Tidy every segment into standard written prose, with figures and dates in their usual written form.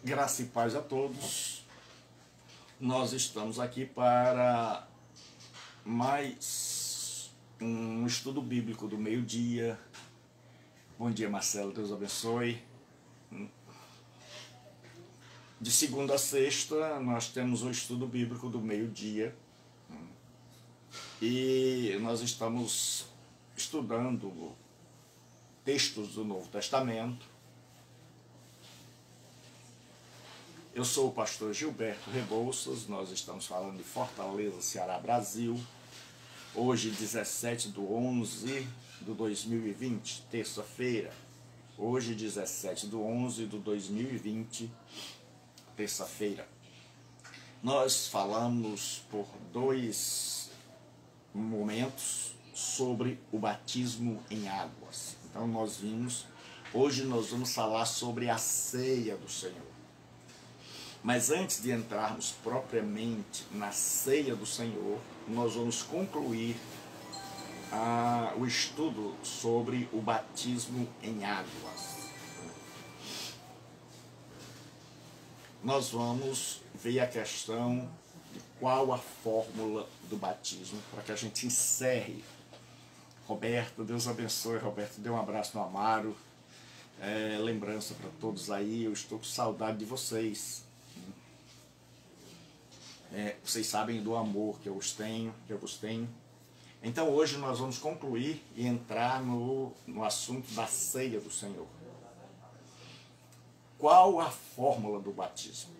Graça e paz a todos. Nós estamos aqui para mais um estudo bíblico do meio-dia. Bom dia, Marcelo, Deus abençoe. De segunda a sexta, nós temos o estudo bíblico do meio-dia. E nós estamos estudando textos do Novo Testamento. Eu sou o pastor Gilberto Rebouças, nós estamos falando de Fortaleza, Ceará, Brasil. Hoje, 17/11/2020, terça-feira. Hoje, 17/11/2020, terça-feira. Nós falamos por 2 momentos sobre o batismo em águas. Então, hoje nós vamos falar sobre a ceia do Senhor. Mas antes de entrarmos propriamente na ceia do Senhor, nós vamos concluir o estudo sobre o batismo em águas. Nós vamos ver a questão de qual a fórmula do batismo, para que a gente encerre. Roberto, Deus abençoe. Roberto, dê um abraço no Amaro. Lembrança para todos aí, eu estou com saudade de vocês. Vocês sabem do amor que eu vos tenho. Então hoje nós vamos concluir e entrar no assunto da ceia do Senhor. Qual a fórmula do batismo?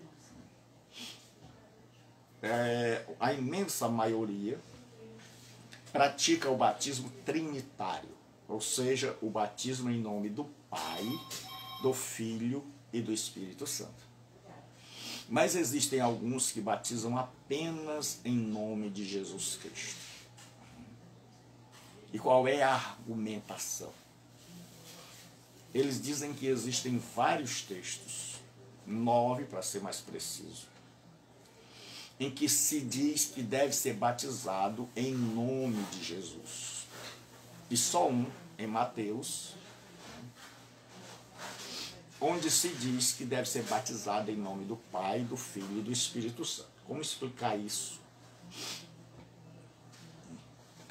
A imensa maioria pratica o batismo trinitário, ou seja, o batismo em nome do Pai, do Filho e do Espírito Santo. Mas existem alguns que batizam apenas em nome de Jesus Cristo. E qual é a argumentação? Eles dizem que existem vários textos, 9 para ser mais preciso, em que se diz que deve ser batizado em nome de Jesus. E só um, em Mateus, onde se diz que deve ser batizado em nome do Pai, do Filho e do Espírito Santo. Como explicar isso?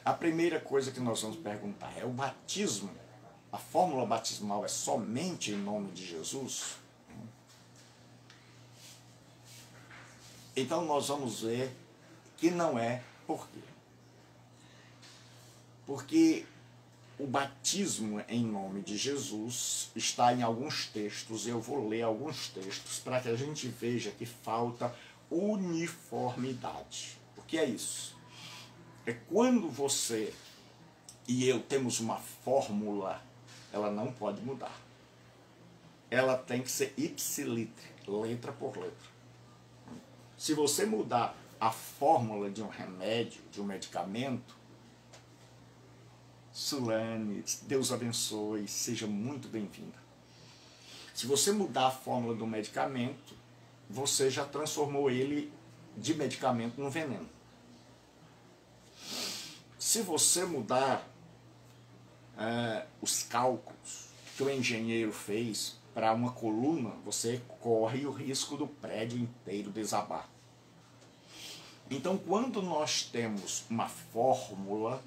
A primeira coisa que nós vamos perguntar é: o batismo, a fórmula batismal é somente em nome de Jesus? Então nós vamos ver que não é. Por quê? Porque o batismo em nome de Jesus está em alguns textos. Eu vou ler alguns textos para que a gente veja que falta uniformidade. O que é isso? É quando você e eu temos uma fórmula, ela não pode mudar. Ela tem que ser ipsiliter, letra por letra. Se você mudar a fórmula de um remédio, de um medicamento, Sulane, Deus abençoe, seja muito bem-vinda. Se você mudar a fórmula do medicamento, você já transformou ele de medicamento num veneno. Se você mudar os cálculos que o engenheiro fez para uma coluna, você corre o risco do prédio inteiro desabar. Então, quando nós temos uma fórmula,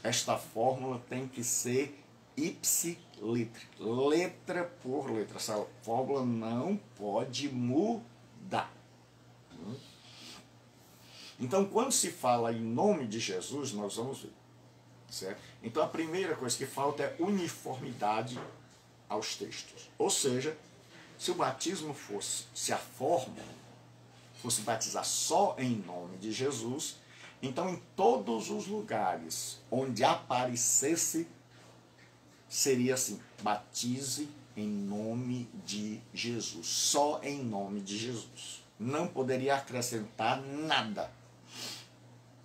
esta fórmula tem que ser ipsiliter, letra por letra. Essa fórmula não pode mudar. Então, quando se fala em nome de Jesus, nós vamos ver. Certo? Então, a primeira coisa que falta é uniformidade aos textos. Ou seja, se o batismo se a fórmula fosse batizar só em nome de Jesus, então em todos os lugares onde aparecesse, seria assim: batize em nome de Jesus, só em nome de Jesus. Não poderia acrescentar nada,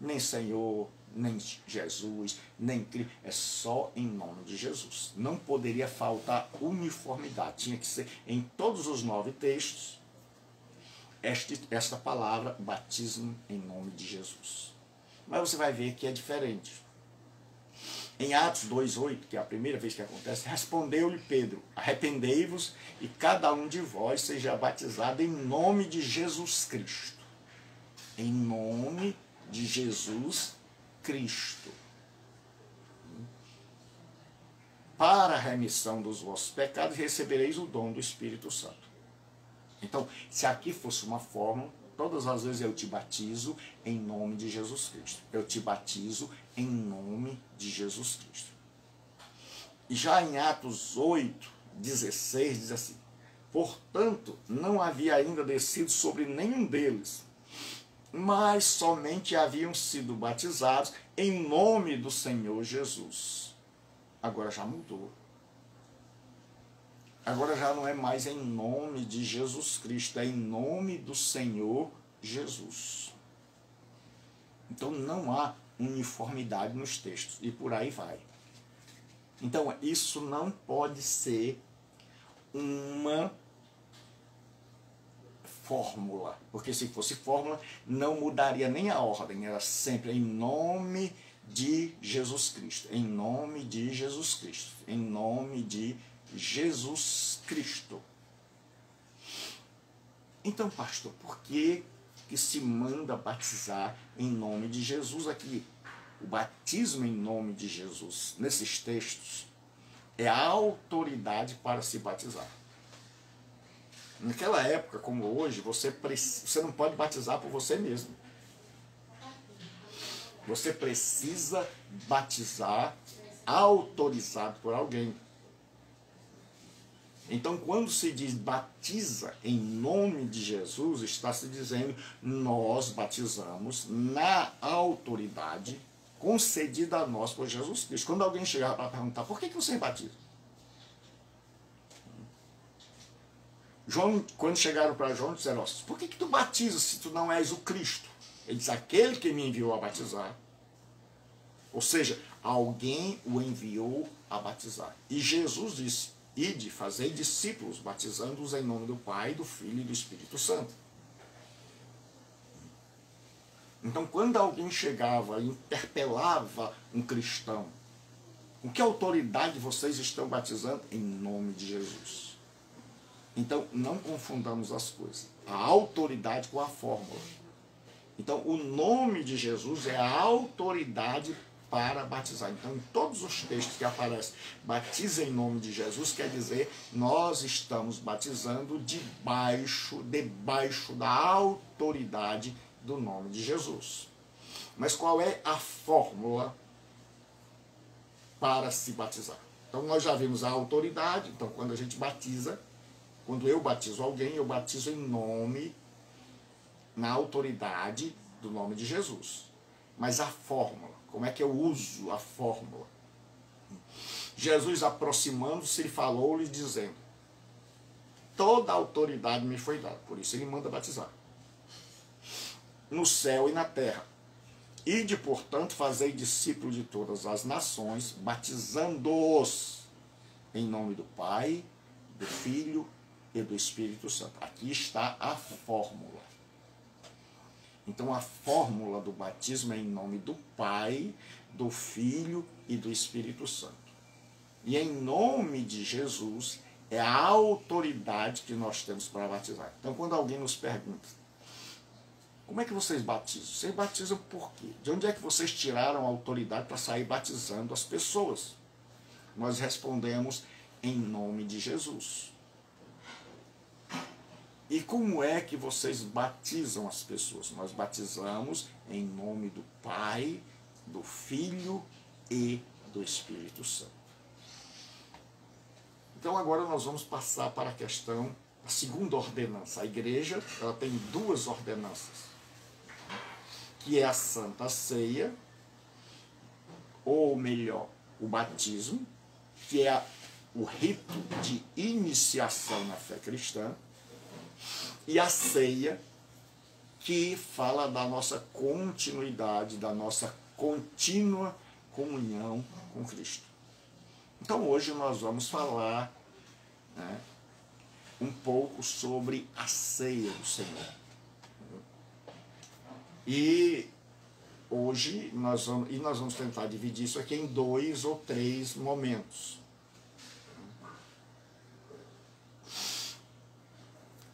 nem Senhor, nem Jesus, nem Cristo, é só em nome de Jesus. Não poderia faltar uniformidade, tinha que ser em todos os 9 textos esta palavra, batismo em nome de Jesus. Mas você vai ver que é diferente. Em Atos 2,8, que é a primeira vez que acontece, respondeu-lhe Pedro: arrependei-vos e cada um de vós seja batizado em nome de Jesus Cristo. Em nome de Jesus Cristo. Para a remissão dos vossos pecados recebereis o dom do Espírito Santo. Então, se aqui fosse uma fórmula, todas as vezes eu te batizo em nome de Jesus Cristo. Eu te batizo em nome de Jesus Cristo. E já em Atos 8:16 diz assim: portanto, não havia ainda descido sobre nenhum deles, mas somente haviam sido batizados em nome do Senhor Jesus. Agora já mudou. Agora já não é mais em nome de Jesus Cristo, é em nome do Senhor Jesus. Então não há uniformidade nos textos e por aí vai. Então isso não pode ser uma fórmula, porque se fosse fórmula não mudaria nem a ordem, era sempre em nome de Jesus Cristo, em nome de Jesus Cristo, em nome de Jesus Cristo. Então, pastor, por que se manda batizar em nome de Jesus aqui? O batismo em nome de Jesus, nesses textos, é a autoridade para se batizar. Naquela época, como hoje, você não pode batizar por você mesmo. Você precisa batizar autorizado por alguém. Então, quando se diz batiza em nome de Jesus, está se dizendo nós batizamos na autoridade concedida a nós por Jesus Cristo. Quando alguém chegar para perguntar, por que você batiza? João, quando chegaram para João, disseram, por que tu batizas se tu não és o Cristo? Ele diz, aquele que me enviou a batizar. Ou seja, alguém o enviou a batizar. E Jesus disse, ide, fazei discípulos, batizando-os em nome do Pai, do Filho e do Espírito Santo. Então, quando alguém chegava e interpelava um cristão, com que autoridade vocês estão batizando? Em nome de Jesus. Então, não confundamos as coisas. A autoridade com a fórmula. Então, o nome de Jesus é a autoridade para batizar. Então, em todos os textos que aparecem, batiza em nome de Jesus, quer dizer, nós estamos batizando debaixo da autoridade do nome de Jesus. Mas qual é a fórmula para se batizar? Então, nós já vimos a autoridade. Então, quando a gente batiza, quando eu batizo alguém, eu batizo em nome, na autoridade do nome de Jesus. Mas a fórmula, como é que eu uso a fórmula? Jesus, aproximando-se, ele falou-lhe dizendo, toda a autoridade me foi dada, por isso ele manda batizar, no céu e na terra. Ide, portanto, fazei discípulos de todas as nações, batizando-os em nome do Pai, do Filho e do Espírito Santo. Aqui está a fórmula. Então a fórmula do batismo é em nome do Pai, do Filho e do Espírito Santo. E em nome de Jesus é a autoridade que nós temos para batizar. Então quando alguém nos pergunta, como é que vocês batizam? Vocês batizam por quê? De onde é que vocês tiraram a autoridade para sair batizando as pessoas? Nós respondemos em nome de Jesus. E como é que vocês batizam as pessoas? Nós batizamos em nome do Pai, do Filho e do Espírito Santo. Então agora nós vamos passar para a questão, a segunda ordenança. A igreja, ela tem duas ordenanças, que é a Santa Ceia, ou melhor, o batismo, que é o rito de iniciação na fé cristã, e a ceia, que fala da nossa continuidade, da nossa contínua comunhão com Cristo. Então hoje nós vamos falar, né, um pouco sobre a ceia do Senhor. E hoje nós vamos tentar dividir isso aqui em 2 ou 3 momentos.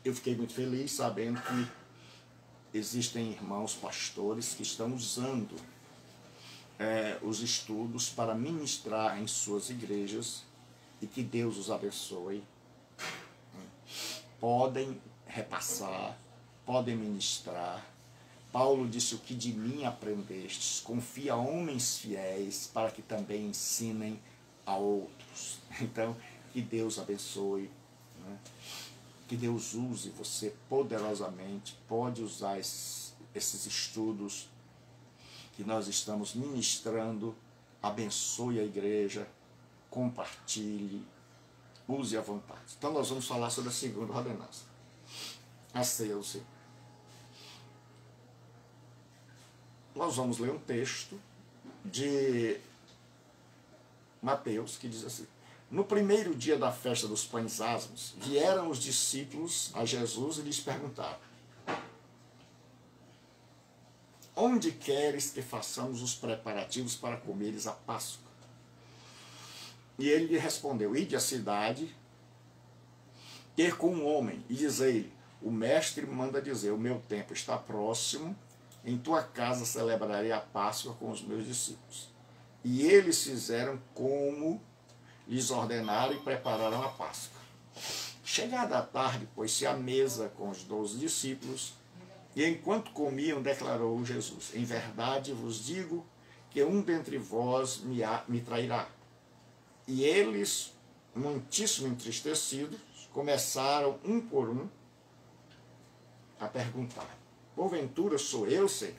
Eu fiquei muito feliz sabendo que existem irmãos pastores que estão usando os estudos para ministrar em suas igrejas, e que Deus os abençoe. Podem repassar, podem ministrar. Paulo disse: o que de mim aprendestes, confia a homens fiéis para que também ensinem a outros. Então, que Deus abençoe, né? Que Deus use você poderosamente. Pode usar esses estudos que nós estamos ministrando. Abençoe a igreja, compartilhe, use à vontade. Então nós vamos falar sobre a segunda ordenança, a ceia do Senhor. Nós vamos ler um texto de Mateus que diz assim: no primeiro dia da festa dos pães asmos, vieram os discípulos a Jesus e lhes perguntaram: onde queres que façamos os preparativos para comeres a Páscoa? E ele lhe respondeu: ide à cidade, ter com um homem, e dizei-lhe: o mestre manda dizer, o meu tempo está próximo, em tua casa celebrarei a Páscoa com os meus discípulos. E eles fizeram como lhes ordenaram e prepararam a Páscoa. Chegada a tarde, pôs-se à mesa com os 12 discípulos, e enquanto comiam, declarou Jesus: em verdade vos digo que um dentre vós me trairá. E eles, muitíssimo entristecidos, começaram um por um a perguntar: porventura sou eu, Senhor?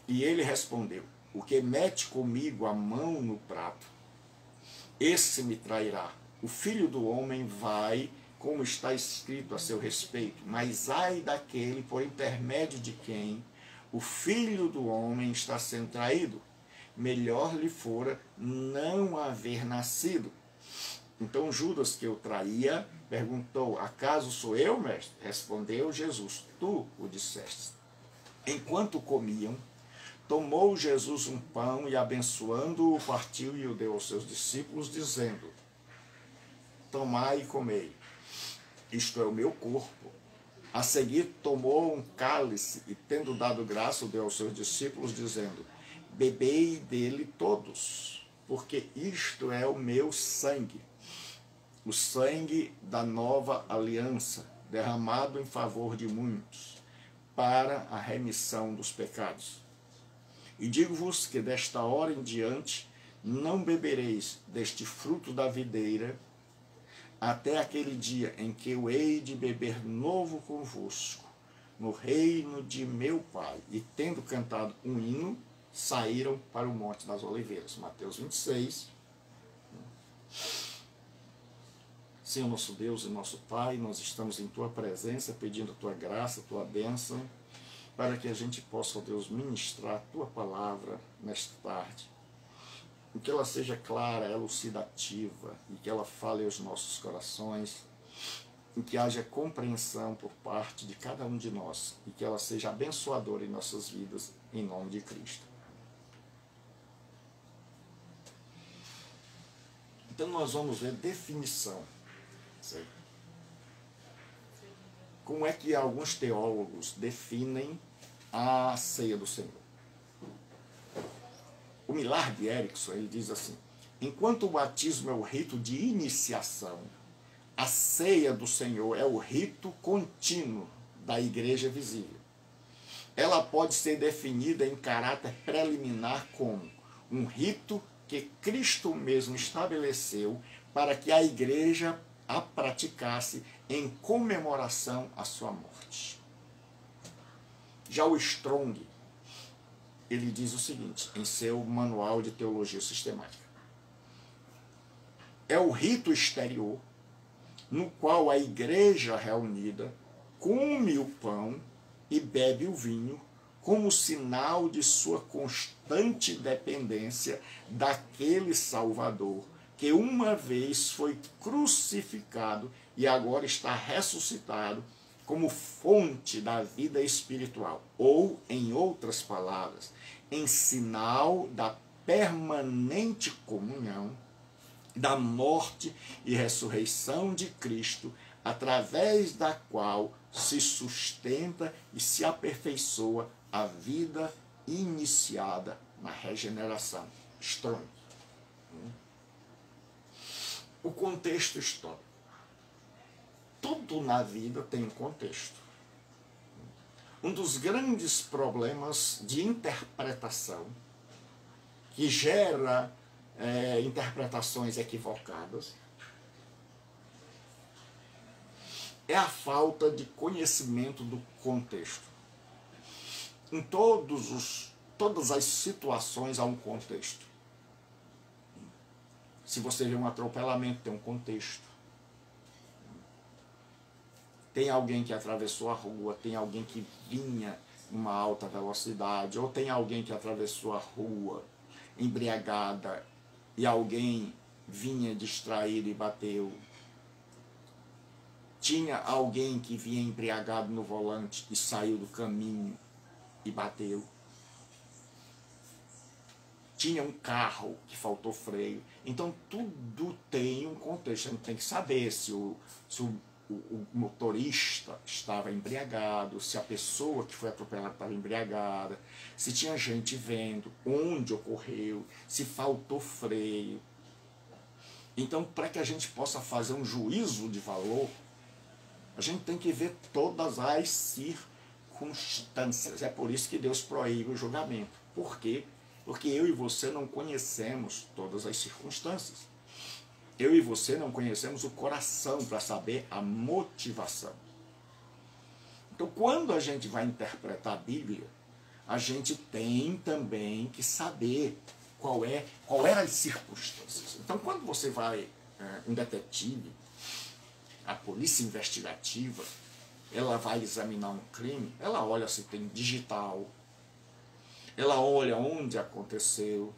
E ele respondeu: o que mete comigo a mão no prato, esse me trairá. O Filho do Homem vai, como está escrito a seu respeito, mas ai daquele por intermédio de quem o Filho do Homem está sendo traído. Melhor lhe fora não haver nascido. Então Judas, que o traía, perguntou: acaso sou eu, mestre? Respondeu Jesus: tu o disseste. Enquanto comiam, tomou Jesus um pão e, abençoando-o, partiu e o deu aos seus discípulos, dizendo: tomai e comei, isto é o meu corpo. A seguir tomou um cálice e, tendo dado graça, o deu aos seus discípulos, dizendo: bebei dele todos, porque isto é o meu sangue, o sangue da nova aliança, derramado em favor de muitos, para a remissão dos pecados. E digo-vos que desta hora em diante não bebereis deste fruto da videira, até aquele dia em que eu hei de beber novo convosco no reino de meu Pai. E tendo cantado um hino, saíram para o Monte das Oliveiras. Mateus 26. Senhor nosso Deus e nosso Pai, nós estamos em Tua presença, pedindo a Tua graça, a Tua bênção, para que a gente possa, ó Deus, ministrar a Tua palavra nesta tarde. E que ela seja clara, elucidativa, e que ela fale aos nossos corações, e que haja compreensão por parte de cada um de nós, e que ela seja abençoadora em nossas vidas, em nome de Cristo. Então nós vamos ver definição. Certo? Como é que alguns teólogos definem a ceia do Senhor? O Millard Erickson, ele diz assim: enquanto o batismo é o rito de iniciação, a ceia do Senhor é o rito contínuo da igreja visível. Ela pode ser definida em caráter preliminar como um rito que Cristo mesmo estabeleceu para que a igreja a praticasse em comemoração à sua morte. Já o Strong, ele diz o seguinte, em seu Manual de Teologia Sistemática: é o rito exterior no qual a igreja reunida come o pão e bebe o vinho como sinal de sua constante dependência daquele Salvador que uma vez foi crucificado e agora está ressuscitado como fonte da vida espiritual, ou, em outras palavras, em sinal da permanente comunhão da morte e ressurreição de Cristo, através da qual se sustenta e se aperfeiçoa a vida iniciada na regeneração. Estranho. O contexto histórico. Tudo na vida tem um contexto. Um dos grandes problemas de interpretação que gera interpretações equivocadas é a falta de conhecimento do contexto. Em todas as situações há um contexto. Se você vê um atropelamento, tem um contexto. Tem alguém que atravessou a rua, tem alguém que vinha em uma alta velocidade, ou tem alguém que atravessou a rua embriagada e alguém vinha distraído e bateu. Tinha alguém que vinha embriagado no volante e saiu do caminho e bateu. Tinha um carro que faltou freio. Então tudo tem um contexto. A gente tem que saber se o motorista estava embriagado, se a pessoa que foi atropelada estava embriagada, se tinha gente vendo, onde ocorreu, se faltou freio. Então, para que a gente possa fazer um juízo de valor, a gente tem que ver todas as circunstâncias. É por isso que Deus proíbe o julgamento. Por quê? Porque eu e você não conhecemos todas as circunstâncias. Eu e você não conhecemos o coração para saber a motivação. Então, quando a gente vai interpretar a Bíblia, a gente tem também que saber qual é as circunstâncias. Então, quando você vai, um detetive, a polícia investigativa, ela vai examinar um crime, ela olha se tem digital, ela olha onde aconteceu,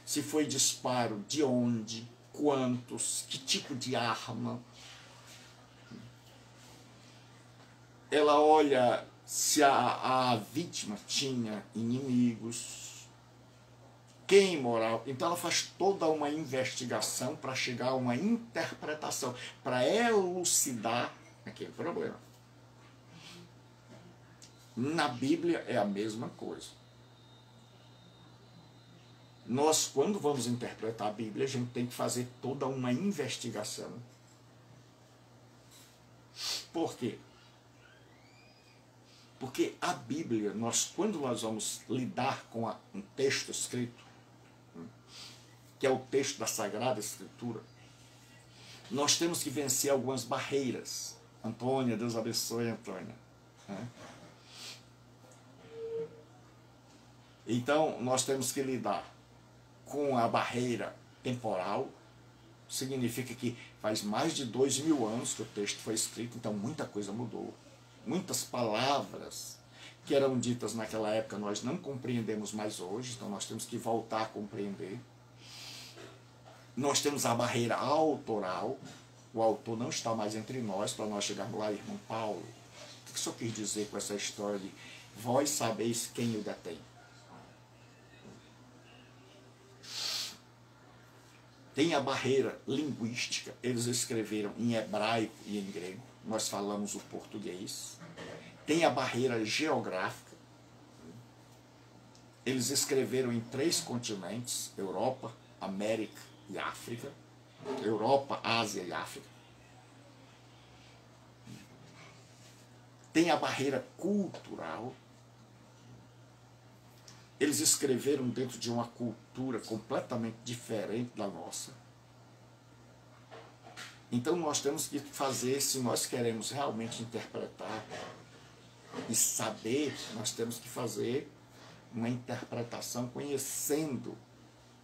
se foi disparo, de onde, quantos, que tipo de arma. Ela olha se a vítima tinha inimigos, quem moral. Então ela faz toda uma investigação para chegar a uma interpretação, para elucidar aquele problema. Na Bíblia é a mesma coisa. Nós, quando vamos interpretar a Bíblia, a gente tem que fazer toda uma investigação. Por quê? Porque a Bíblia, quando nós vamos lidar com um texto escrito, que é o texto da Sagrada Escritura, nós temos que vencer algumas barreiras. Antônia, Deus abençoe, Antônia. Então, nós temos que lidar com a barreira temporal. Significa que faz mais de 2000 anos que o texto foi escrito, então muita coisa mudou. Muitas palavras que eram ditas naquela época nós não compreendemos mais hoje, então nós temos que voltar a compreender. Nós temos a barreira autoral, o autor não está mais entre nós, para nós chegarmos lá, irmão Paulo, o que o senhor quis dizer com essa história de vós sabeis quem o detém? Tem a barreira linguística, eles escreveram em hebraico e em grego, nós falamos o português. Tem a barreira geográfica, eles escreveram em 3 continentes, Europa, América e África. Europa, Ásia e África. Tem a barreira cultural, eles escreveram dentro de uma cultura completamente diferente da nossa. Então nós temos que fazer, se nós queremos realmente interpretar e saber, nós temos que fazer uma interpretação conhecendo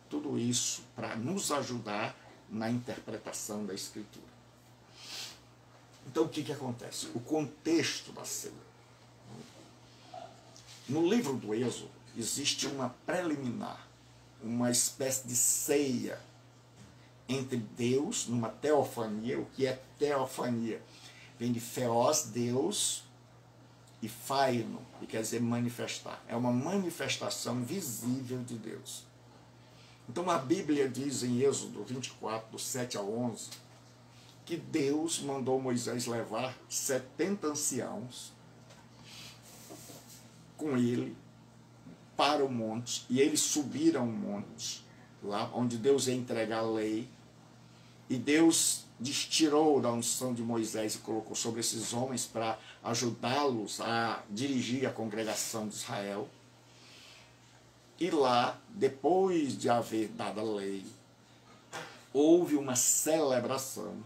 tudo isso para nos ajudar na interpretação da Escritura. Então o que acontece? O contexto da ceia. No livro do Êxodo existe uma preliminar, uma espécie de ceia entre Deus, numa teofania. O que é teofania? vem de feos, Deus, e faino, que quer dizer manifestar. É uma manifestação visível de Deus. Então a Bíblia diz em Êxodo 24, do 7 ao 11, que Deus mandou Moisés levar 70 anciãos com ele para o monte, e eles subiram o monte, lá onde Deus ia entregar a lei, e Deus tirou da unção de Moisés e colocou sobre esses homens para ajudá-los a dirigir a congregação de Israel. E lá, depois de haver dado a lei, houve uma celebração,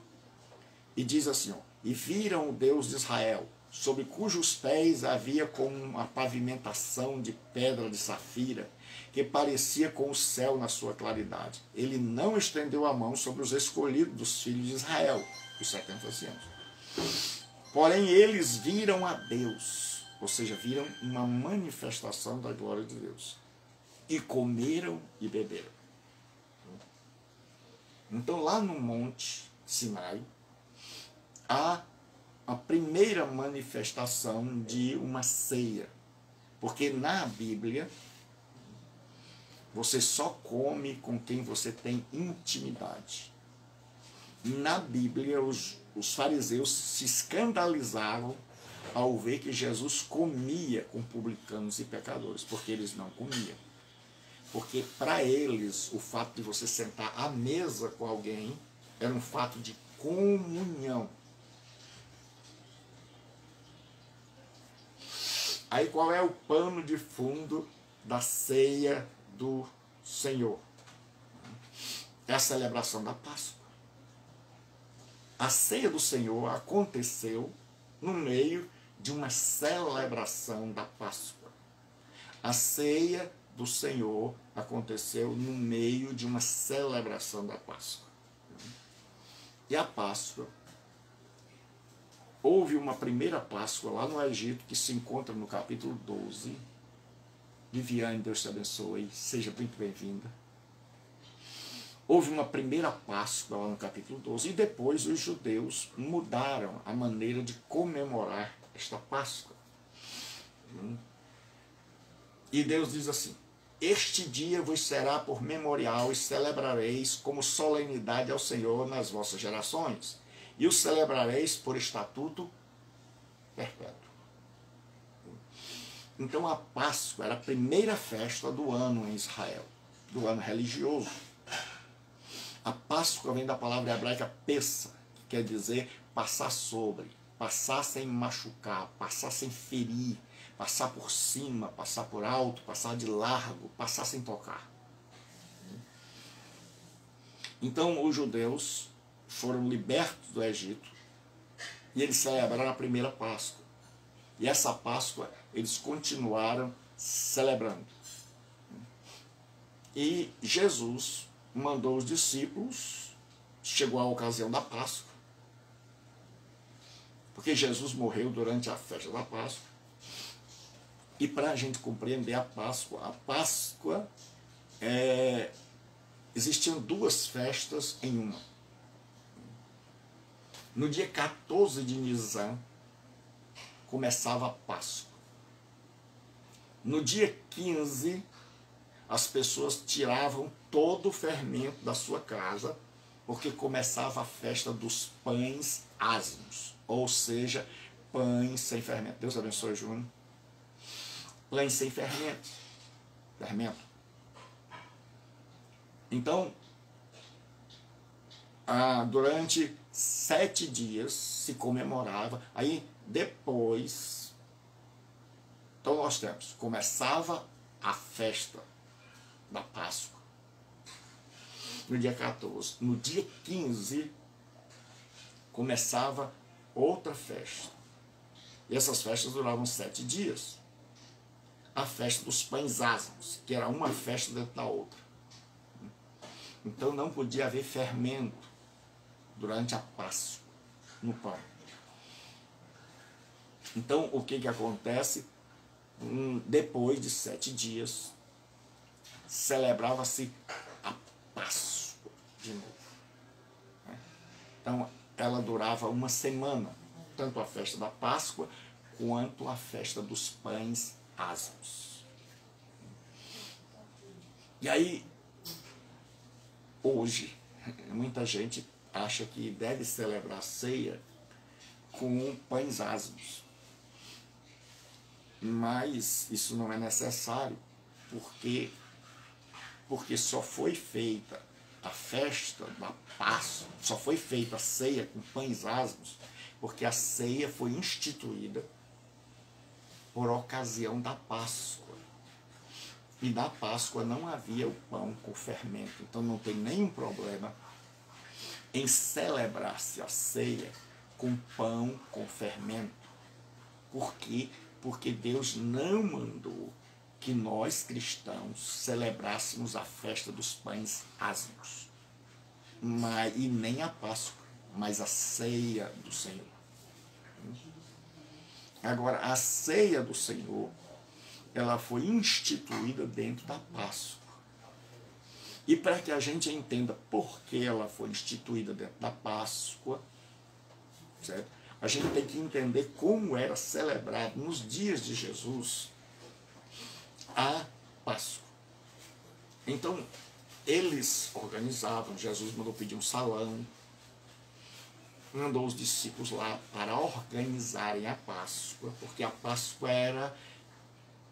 e diz assim, ó, e viram o Deus de Israel, sobre cujos pés havia como uma pavimentação de pedra de safira, que parecia com o céu na sua claridade. Ele não estendeu a mão sobre os escolhidos dos filhos de Israel, os 70 anciãos. Porém, eles viram a Deus, ou seja, viram uma manifestação da glória de Deus, e comeram e beberam. Então, lá no Monte Sinai, há a primeira manifestação de uma ceia. Porque na Bíblia, você só come com quem você tem intimidade. Na Bíblia, os fariseus se escandalizavam ao ver que Jesus comia com publicanos e pecadores, porque eles não comiam. Porque para eles, o fato de você sentar à mesa com alguém era um fato de comunhão. Aí qual é o pano de fundo da ceia do Senhor? É a celebração da Páscoa. A ceia do Senhor aconteceu no meio de uma celebração da Páscoa. A ceia do Senhor aconteceu no meio de uma celebração da Páscoa. E a Páscoa, houve uma primeira Páscoa lá no Egito, que se encontra no capítulo 12. Viviane, Deus te abençoe, seja muito bem-vinda. Houve uma primeira Páscoa lá no capítulo 12, e depois os judeus mudaram a maneira de comemorar esta Páscoa. E Deus diz assim, este dia vos será por memorial e celebrareis como solenidade ao Senhor nas vossas gerações, e o celebrareis por estatuto perpétuo. Então a Páscoa era a primeira festa do ano em Israel, do ano religioso. A Páscoa vem da palavra hebraica pessa, que quer dizer passar sobre, passar sem machucar, passar sem ferir, passar por cima, passar por alto, passar de largo, passar sem tocar. Então os judeus foram libertos do Egito e eles celebraram a primeira Páscoa. E essa Páscoa eles continuaram celebrando. E Jesus mandou os discípulos, chegou a ocasião da Páscoa, porque Jesus morreu durante a festa da Páscoa. E para a gente compreender a Páscoa existiam duas festas em uma. No dia 14 de Nisan, começava a Páscoa. No dia 15, as pessoas tiravam todo o fermento da sua casa, porque começava a festa dos pães ázimos, ou seja, pães sem fermento. Deus abençoe, Júnior. Pães sem fermento. Então, durante 7 dias se comemorava. Aí depois, então nós temos, começava a festa da Páscoa no dia 14. No dia 15 começava outra festa. E essas festas duravam 7 dias. A festa dos pães ázimos, que era uma festa dentro da outra. Então não podia haver fermento durante a Páscoa no pão. Então o que acontece? Depois de 7 dias, celebrava-se a Páscoa de novo. Então ela durava uma semana. tanto a festa da Páscoa quanto a festa dos pães ázimos. E aí, hoje, muita gente acha que deve celebrar a ceia com pães ázimos. Mas isso não é necessário, porque só foi feita a festa da Páscoa, só foi feita a ceia com pães ázimos, porque a ceia foi instituída por ocasião da Páscoa. E na Páscoa não havia o pão com fermento, então não tem nenhum problema em celebrar-se a ceia com pão com fermento. Por quê? Porque Deus não mandou que nós cristãos celebrássemos a festa dos pães ázimos, e nem a Páscoa, mas a ceia do Senhor. Agora, a ceia do Senhor, ela foi instituída dentro da Páscoa. E para que a gente entenda por que ela foi instituída dentro da Páscoa, certo? A gente tem que entender como era celebrado nos dias de Jesus a Páscoa. Então, eles organizavam, Jesus mandou pedir um salão, mandou os discípulos lá para organizarem a Páscoa, porque a Páscoa era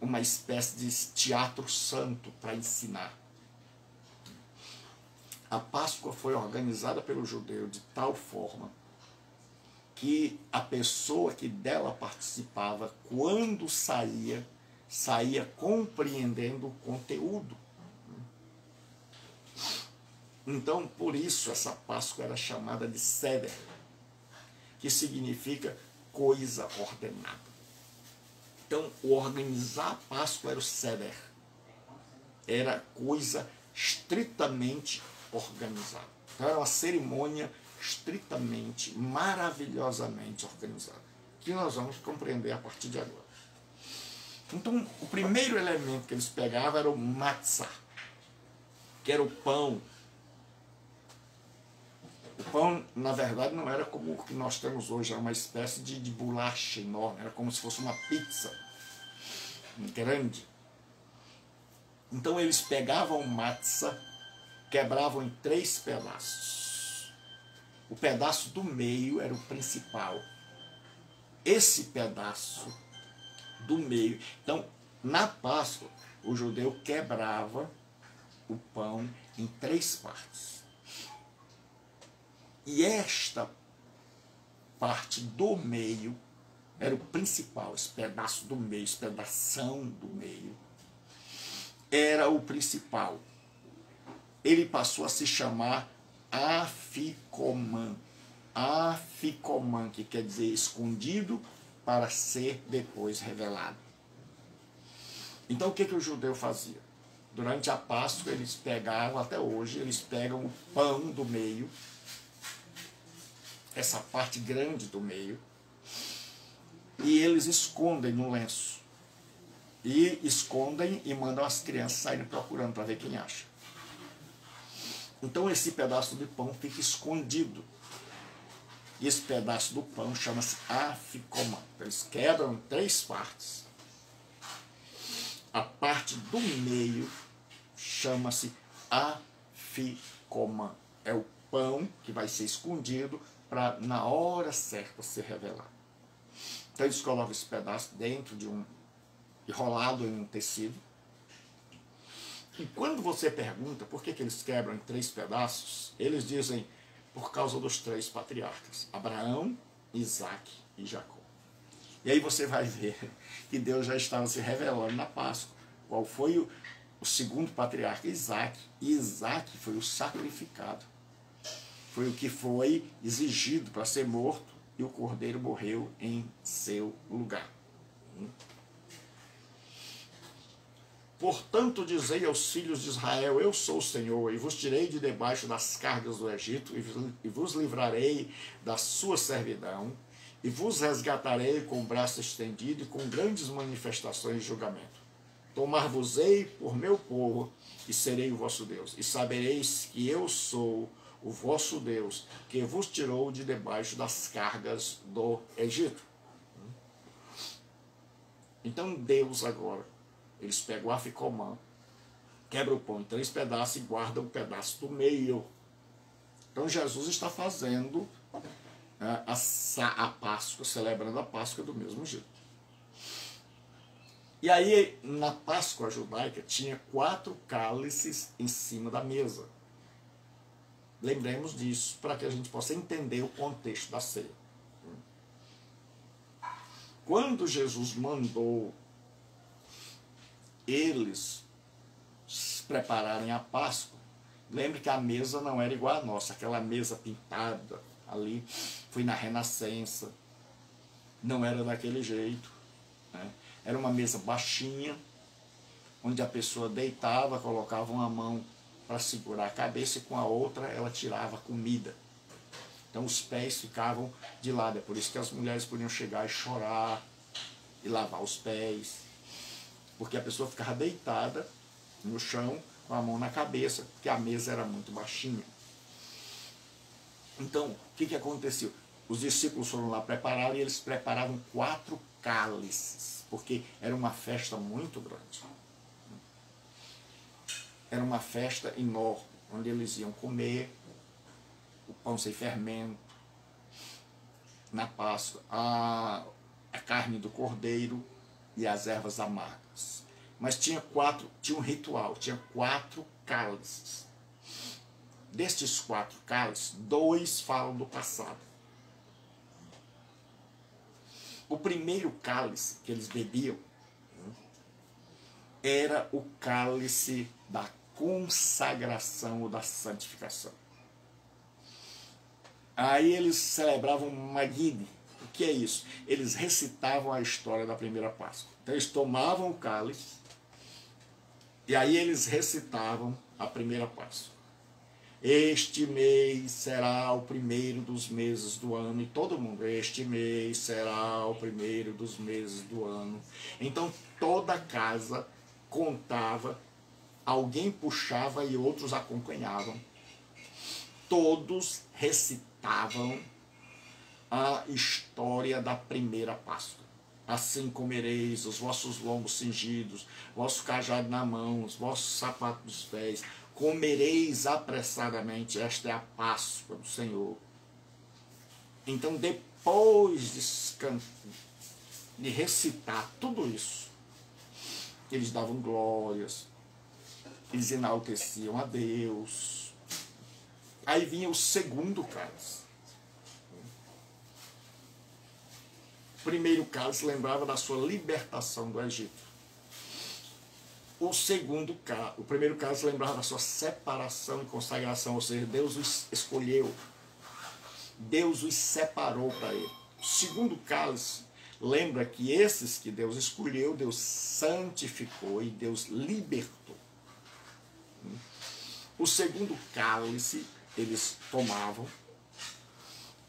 uma espécie de teatro santo para ensinar. A Páscoa foi organizada pelo judeu de tal forma que a pessoa que dela participava, quando saía compreendendo o conteúdo. Então, por isso, essa Páscoa era chamada de Seder, que significa coisa ordenada. Então, o organizar a Páscoa era o Seder. Era coisa estritamente organizada. Então, era uma cerimônia estritamente, maravilhosamente organizada, que nós vamos compreender a partir de agora. Então, o primeiro elemento que eles pegavam era o matzah, que era o pão. O pão, na verdade, não era como o que nós temos hoje, era uma espécie de bolacha enorme, era como se fosse uma pizza grande. Então, eles pegavam o matzah, quebravam em 3 pedaços. O pedaço do meio era o principal. Esse pedaço do meio. Então, na Páscoa, o judeu quebrava o pão em 3 partes. E esta parte do meio era o principal, esse pedaço do meio, esse pedação do meio, era o principal. Ele passou a se chamar Afikoman. Afikoman, que quer dizer escondido para ser depois revelado. Então, o que o judeu fazia? Durante a Páscoa, eles pegavam, até hoje, eles pegam o pão do meio, essa parte grande do meio, e eles escondem no lenço. E escondem e mandam as crianças saírem procurando para ver quem acha. Então esse pedaço de pão fica escondido. E esse pedaço do pão chama-se afikoman. Eles quebram em 3 partes. A parte do meio chama-se afikoman. É o pão que vai ser escondido para na hora certa ser revelado. Então eles colocam esse pedaço dentro de enrolado em um tecido. E quando você pergunta por que eles quebram em 3 pedaços, eles dizem por causa dos 3 patriarcas, Abraão, Isaac e Jacó. E aí você vai ver que Deus já estava se revelando na Páscoa. Qual foi o segundo patriarca? Isaac. E Isaac foi o sacrificado. Foi o que foi exigido para ser morto, e o cordeiro morreu em seu lugar. Portanto, dizei aos filhos de Israel, eu sou o Senhor, e vos tirei de debaixo das cargas do Egito, e vos livrarei da sua servidão, e vos resgatarei com o braço estendido e com grandes manifestações de julgamento. Tomar-vos-ei por meu povo, e serei o vosso Deus. E sabereis que eu sou o vosso Deus, que vos tirou de debaixo das cargas do Egito. Então Deus agora, eles pegam a ficomã, quebra o pão em 3 pedaços e guarda um pedaço do meio. Então Jesus está fazendo a Páscoa, celebrando a Páscoa do mesmo jeito. E aí, na Páscoa judaica, tinha 4 cálices em cima da mesa. Lembremos disso, para que a gente possa entender o contexto da ceia. Quando Jesus mandou eles prepararem a Páscoa, lembre que a mesa não era igual à nossa, aquela mesa pintada ali, foi na Renascença, não era daquele jeito, né? Era uma mesa baixinha, onde a pessoa deitava, colocava uma mão para segurar a cabeça e com a outra ela tirava a comida. Então os pés ficavam de lado, é por isso que as mulheres podiam chegar e chorar e lavar os pés, porque a pessoa ficava deitada no chão com a mão na cabeça, porque a mesa era muito baixinha. Então, o que aconteceu? Os discípulos foram lá preparar e eles preparavam 4 cálices, porque era uma festa muito grande. Era uma festa enorme, onde eles iam comer o pão sem fermento, na Páscoa, a carne do cordeiro e as ervas amargas. Mas tinha um ritual, tinha 4 cálices. Destes 4 cálices, 2 falam do passado. O primeiro cálice que eles bebiam era o cálice da consagração ou da santificação. Aí eles celebravam Magide. O que é isso? Eles recitavam a história da primeira Páscoa. Então eles tomavam o cálice e aí eles recitavam a primeira Páscoa. Este mês será o primeiro dos meses do ano. E todo mundo, este mês será o primeiro dos meses do ano. Então toda casa contava, alguém puxava e outros acompanhavam. Todos recitavam a história da primeira Páscoa. Assim comereis os vossos lombos cingidos, vosso cajado na mão, os vossos sapatos dos pés. Comereis apressadamente, esta é a Páscoa do Senhor. Então, depois de recitar tudo isso, eles davam glórias, eles enalteciam a Deus. Aí vinha o segundo cálice. O primeiro cálice lembrava da sua libertação do Egito. O primeiro cálice lembrava da sua separação e consagração, ou seja, Deus os escolheu. Deus os separou para ele. O segundo cálice lembra que esses que Deus escolheu, Deus santificou e Deus libertou. O segundo cálice eles tomavam,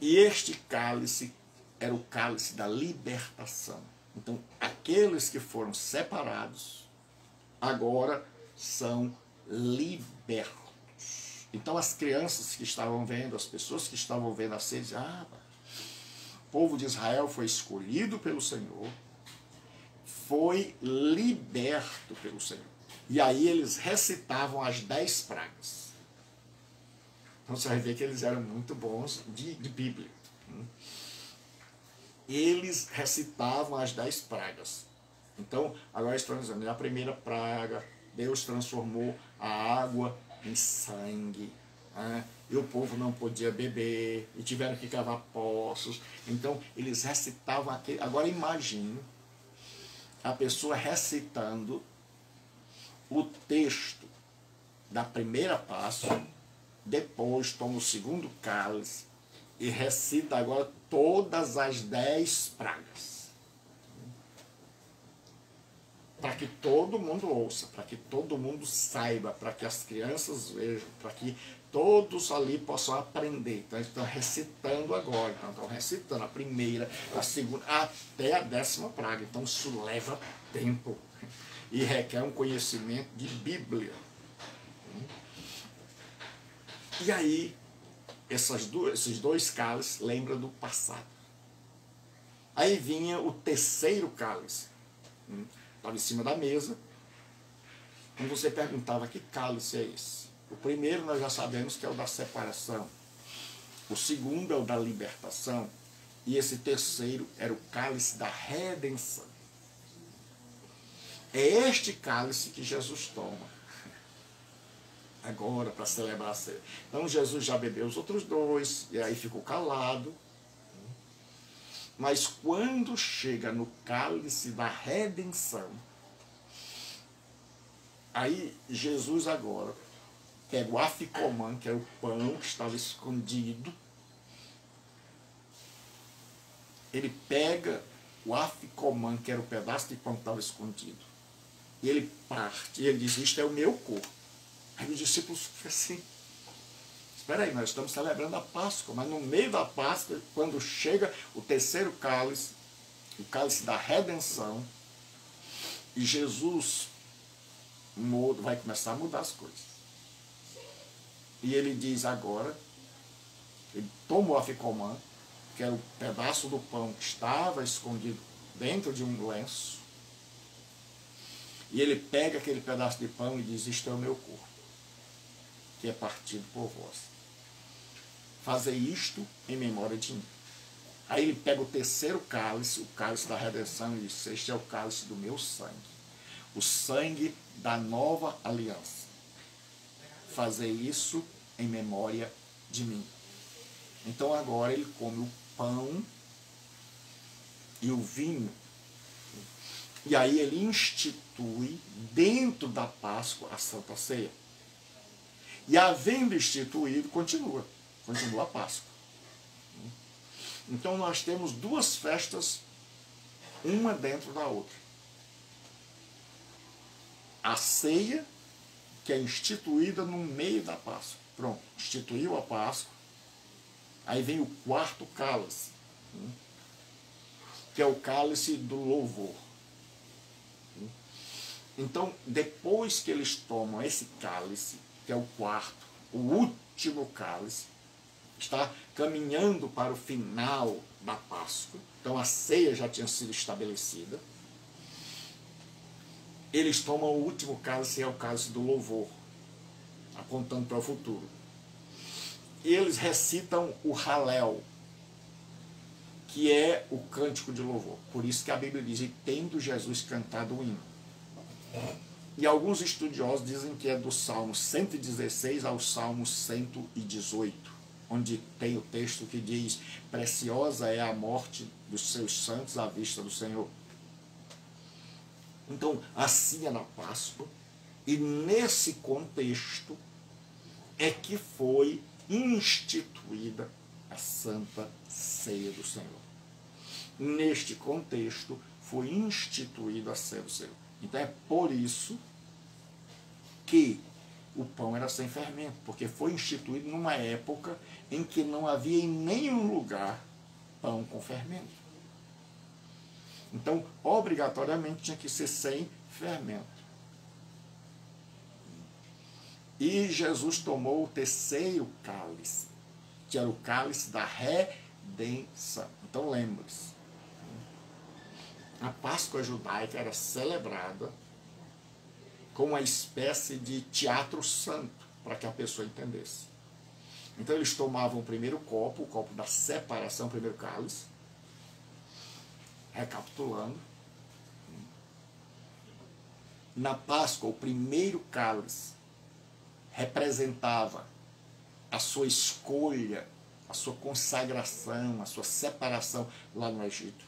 e este cálice era o cálice da libertação. Então, aqueles que foram separados, agora são libertos. Então, as crianças que estavam vendo, as pessoas que estavam vendo a ceia, diziam, o povo de Israel foi escolhido pelo Senhor, foi liberto pelo Senhor. E aí eles recitavam as 10 pragas. Então você vai ver que eles eram muito bons de Bíblia. Eles recitavam as 10 pragas. Então, agora estamos dizendo, na primeira praga, Deus transformou a água em sangue. E o povo não podia beber, e tiveram que cavar poços. Então, eles recitavam aquele. Agora imagine a pessoa recitando o texto da primeira Páscoa, depois toma o segundo cálice e recita agora todas as 10 pragas. Para que todo mundo ouça, para que todo mundo saiba, para que as crianças vejam, para que todos ali possam aprender. Então eles estão recitando agora, então estão recitando a primeira, a segunda, até a 10ª praga. Então isso leva tempo e requer um conhecimento de Bíblia. E aí esses dois cálices lembram do passado. Aí vinha o terceiro cálice. Estava em cima da mesa. Quando você perguntava que cálice é esse? O primeiro nós já sabemos que é o da separação. O segundo é o da libertação. E esse terceiro era o cálice da redenção. É este cálice que Jesus toma agora para celebrar a ceia. Então Jesus já bebeu os outros dois, e aí ficou calado. Mas quando chega no cálice da redenção, aí Jesus agora pega o afikoman, que era o pão que estava escondido. Ele pega o afikoman, que era o pedaço de pão que estava escondido. E ele parte, e ele diz, isto é o meu corpo. Aí os discípulos ficam assim, espera aí, nós estamos celebrando a Páscoa, mas no meio da Páscoa, quando chega o terceiro cálice, o cálice da redenção, e Jesus vai começar a mudar as coisas. E ele diz agora, ele toma o afikoman, que era o pedaço do pão que estava escondido dentro de um lenço, e ele pega aquele pedaço de pão e diz, isto é o meu corpo, que é partido por vós. Fazer isto em memória de mim. Aí ele pega o terceiro cálice, o cálice da redenção, e diz, este é o cálice do meu sangue, o sangue da nova aliança. Fazer isso em memória de mim. Então agora ele come o pão e o vinho. E aí ele institui dentro da Páscoa a Santa Ceia. E havendo instituído, continua a Páscoa. Então nós temos duas festas, uma dentro da outra. A ceia, que é instituída no meio da Páscoa. Pronto, instituiu a Páscoa. Aí vem o quarto cálice, que é o cálice do louvor. Então, depois que eles tomam esse cálice, que é o quarto, o último cálice, está caminhando para o final da Páscoa. Então a ceia já tinha sido estabelecida. Eles tomam o último cálice, é o cálice do louvor, apontando para o futuro. E eles recitam o Halel, que é o cântico de louvor. Por isso que a Bíblia diz, e tendo Jesus cantado o hino. E alguns estudiosos dizem que é do Salmo 116 ao Salmo 118, onde tem o texto que diz, preciosa é a morte dos seus santos à vista do Senhor. Então, assim é na Páscoa, e nesse contexto é que foi instituída a Santa Ceia do Senhor. Neste contexto foi instituída a Ceia do Senhor. Então é por isso que o pão era sem fermento, porque foi instituído numa época em que não havia em nenhum lugar pão com fermento. Então, obrigatoriamente tinha que ser sem fermento. E Jesus tomou o terceiro cálice, que era o cálice da redenção. Então lembre-se, a Páscoa judaica era celebrada com uma espécie de teatro santo, para que a pessoa entendesse. Então eles tomavam o primeiro copo, o copo da separação, o primeiro cálice, recapitulando. Na Páscoa, o primeiro cálice representava a sua escolha, a sua consagração, a sua separação lá no Egito.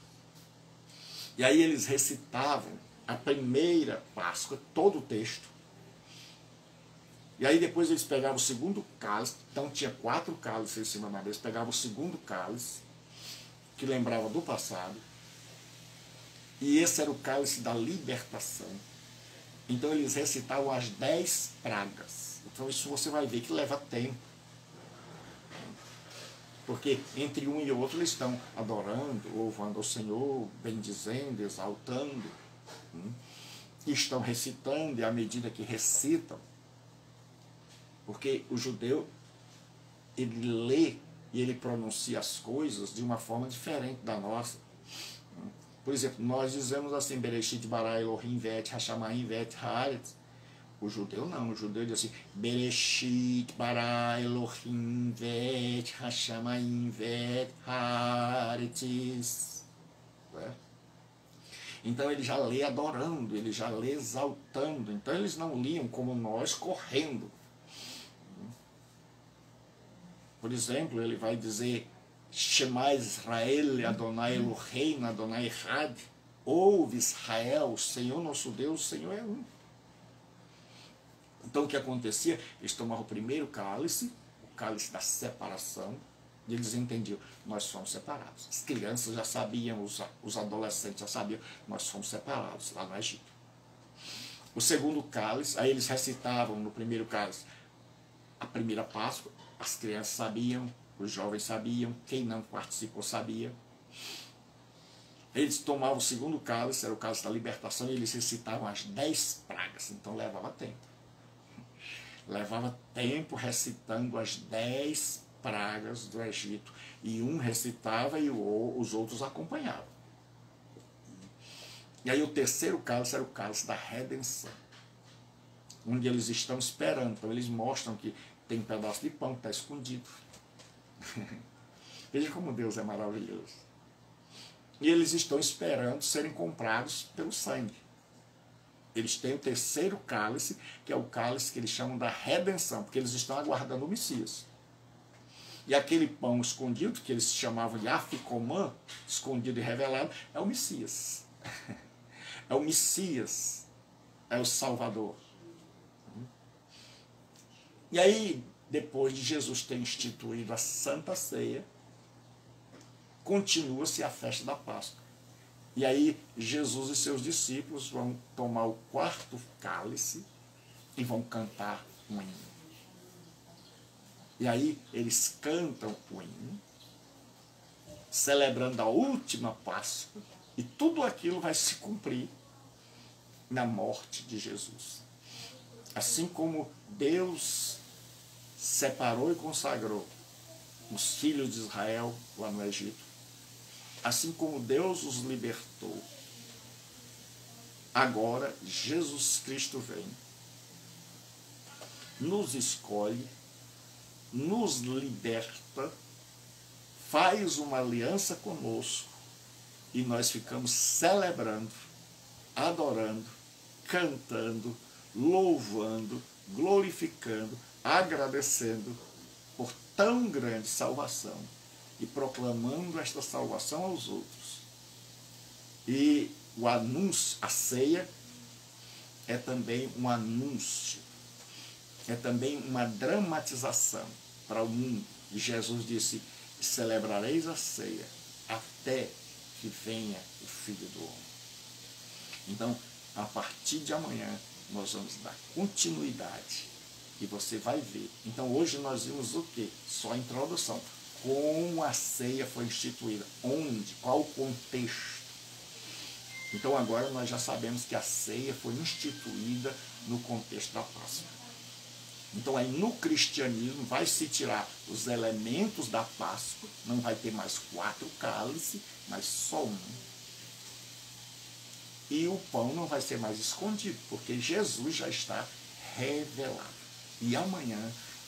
E aí eles recitavam a primeira Páscoa, todo o texto. E aí depois eles pegavam o segundo cálice, então tinha 4 cálices em cima da mesa, eles pegavam o segundo cálice, que lembrava do passado, e esse era o cálice da libertação. Então eles recitavam as 10 pragas. Então isso você vai ver que leva tempo. Porque entre um e outro eles estão adorando, louvando ao Senhor, bendizendo, exaltando. E estão recitando, e à medida que recitam, porque o judeu ele lê e ele pronuncia as coisas de uma forma diferente da nossa. Por exemplo, nós dizemos assim, Bereshit bara Elohim vet hashamayim vet haaretz. O judeu não, o judeu diz assim, Bereshit bara Elohim vet hashamayim vet haaretz. Então ele já lê adorando, ele já lê exaltando. Então eles não liam como nós, correndo. Por exemplo, ele vai dizer Shema Israel, Adonai Eloheinu, Adonai Echad. Ouve Israel, o Senhor nosso Deus, o Senhor é um. Então o que acontecia? Eles tomavam o primeiro cálice, o cálice da separação, e eles entendiam, nós somos separados. As crianças já sabiam, os adolescentes já sabiam, nós somos separados lá no Egito. O segundo cálice, aí eles recitavam no primeiro cálice a primeira Páscoa, as crianças sabiam, os jovens sabiam, quem não participou sabia. Eles tomavam o segundo cálice, era o cálice da libertação, e eles recitavam as 10 pragas, então levava tempo. Levava tempo recitando as 10 pragas do Egito, e um recitava e os outros acompanhavam. E aí o terceiro cálice era o cálice da redenção, onde eles estão esperando. Então eles mostram que tem um pedaço de pão que está escondido. Veja como Deus é maravilhoso. E eles estão esperando serem comprados pelo sangue. Eles têm o terceiro cálice, que é o cálice que eles chamam da redenção, porque eles estão aguardando o Messias. E aquele pão escondido, que eles chamavam de Afikoman, escondido e revelado, é o Messias. É o Messias, é o Salvador. E aí, depois de Jesus ter instituído a Santa Ceia, continua-se a festa da Páscoa. E aí, Jesus e seus discípulos vão tomar o quarto cálice e vão cantar um hino. E aí, eles cantam o hino, celebrando a última Páscoa, e tudo aquilo vai se cumprir na morte de Jesus. Assim como Deus separou e consagrou os filhos de Israel lá no Egito, assim como Deus os libertou, agora Jesus Cristo vem, nos escolhe, nos liberta, faz uma aliança conosco, e nós ficamos celebrando, adorando, cantando, louvando, glorificando, agradecendo por tão grande salvação e proclamando esta salvação aos outros. E o anúncio, a ceia, é também um anúncio, é também uma dramatização para o mundo. E Jesus disse, celebrareis a ceia até que venha o Filho do Homem. Então, a partir de amanhã, nós vamos dar continuidade. E você vai ver. Então, hoje nós vimos o quê? Só a introdução. Como a ceia foi instituída. Onde? Qual o contexto? Então, agora nós já sabemos que a ceia foi instituída no contexto da Páscoa. Então, aí no cristianismo vai se tirar os elementos da Páscoa. Não vai ter mais 4 cálices, mas só um. E o pão não vai ser mais escondido, porque Jesus já está revelado. E amanhã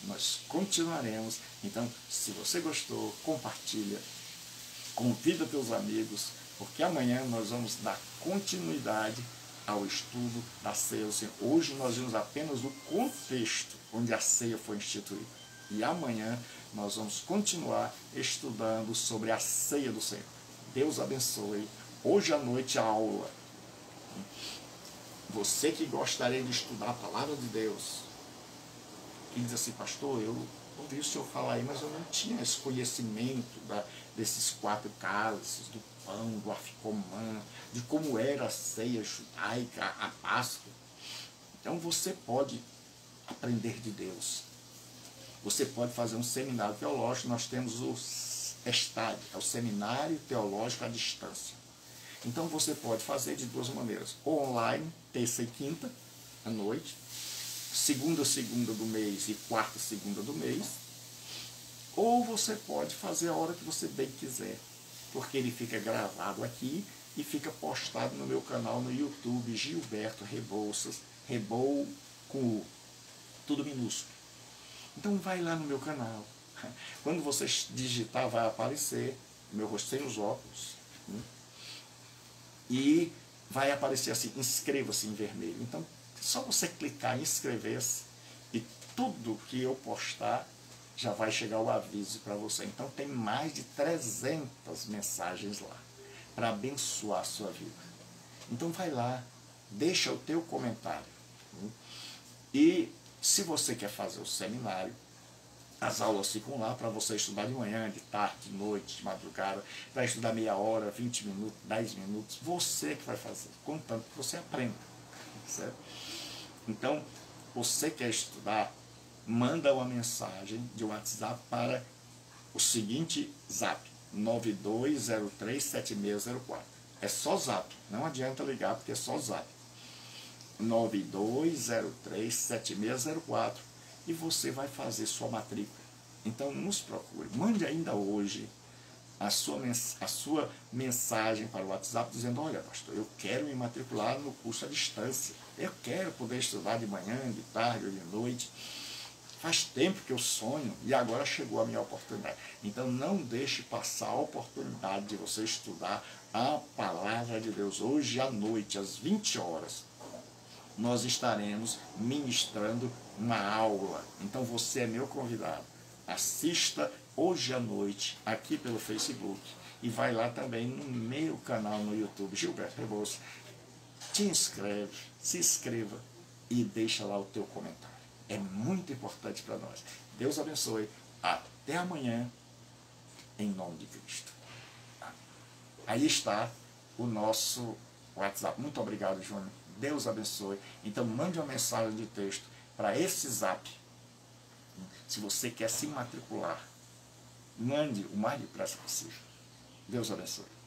nós continuaremos. Então, se você gostou, compartilha, convida teus amigos, porque amanhã nós vamos dar continuidade ao estudo da ceia do Senhor. Hoje nós vimos apenas o contexto onde a ceia foi instituída. E amanhã nós vamos continuar estudando sobre a ceia do Senhor. Deus abençoe. Hoje à noite a aula. Você que gostaria de estudar a palavra de Deus, e diz assim, pastor, eu ouvi o senhor falar aí, mas eu não tinha esse conhecimento desses 4 cálices, do pão, do afikoman, de como era a ceia judaica, a Páscoa. Então você pode aprender de Deus. Você pode fazer um seminário teológico. Nós temos o estádio, é o seminário teológico à distância. Então você pode fazer de 2 maneiras. Ou online, terça e quinta, à noite, segunda do mês e quarta segunda do mês. ou você pode fazer a hora que você bem quiser, porque ele fica gravado aqui e fica postado no meu canal no YouTube, Gilberto Rebouças, Rebou com U, tudo minúsculo. Então vai lá no meu canal. Quando você digitar, vai aparecer meu rosto sem os óculos. E vai aparecer assim, inscreva-se em vermelho. Então, só você clicar em inscrever-se e tudo que eu postar já vai chegar o aviso para você. Então, tem mais de 300 mensagens lá para abençoar a sua vida. Então, vai lá, deixa o teu comentário. E se você quer fazer o seminário, as aulas ficam lá para você estudar de manhã, de tarde, de noite, de madrugada, para estudar meia hora, 20 minutos, 10 minutos, você que vai fazer, contanto que você aprenda, certo? Então, você quer estudar, manda uma mensagem de WhatsApp para o seguinte zap, 92037604. É só zap, não adianta ligar porque é só zap. 92037604 e você vai fazer sua matrícula. Então nos procure, mande ainda hoje a sua mensagem para o WhatsApp dizendo: olha, pastor, eu quero me matricular no curso à distância, eu quero poder estudar de manhã, de tarde ou de noite, faz tempo que eu sonho e agora chegou a minha oportunidade. Então não deixe passar a oportunidade de você estudar a palavra de Deus. Hoje à noite, às 20 horas, nós estaremos ministrando uma aula. Então você é meu convidado. Assista hoje à noite aqui pelo Facebook e vai lá também no meu canal no YouTube, Gilberto Rebouças. Te inscreve, se inscreva e deixa lá o teu comentário. É muito importante para nós. Deus abençoe. Até amanhã, em nome de Cristo. Aí está o nosso WhatsApp. Muito obrigado, Júnior. Deus abençoe. Então mande uma mensagem de texto para esse zap. Se você quer se matricular, mande o mais depressa possível. Deus abençoe.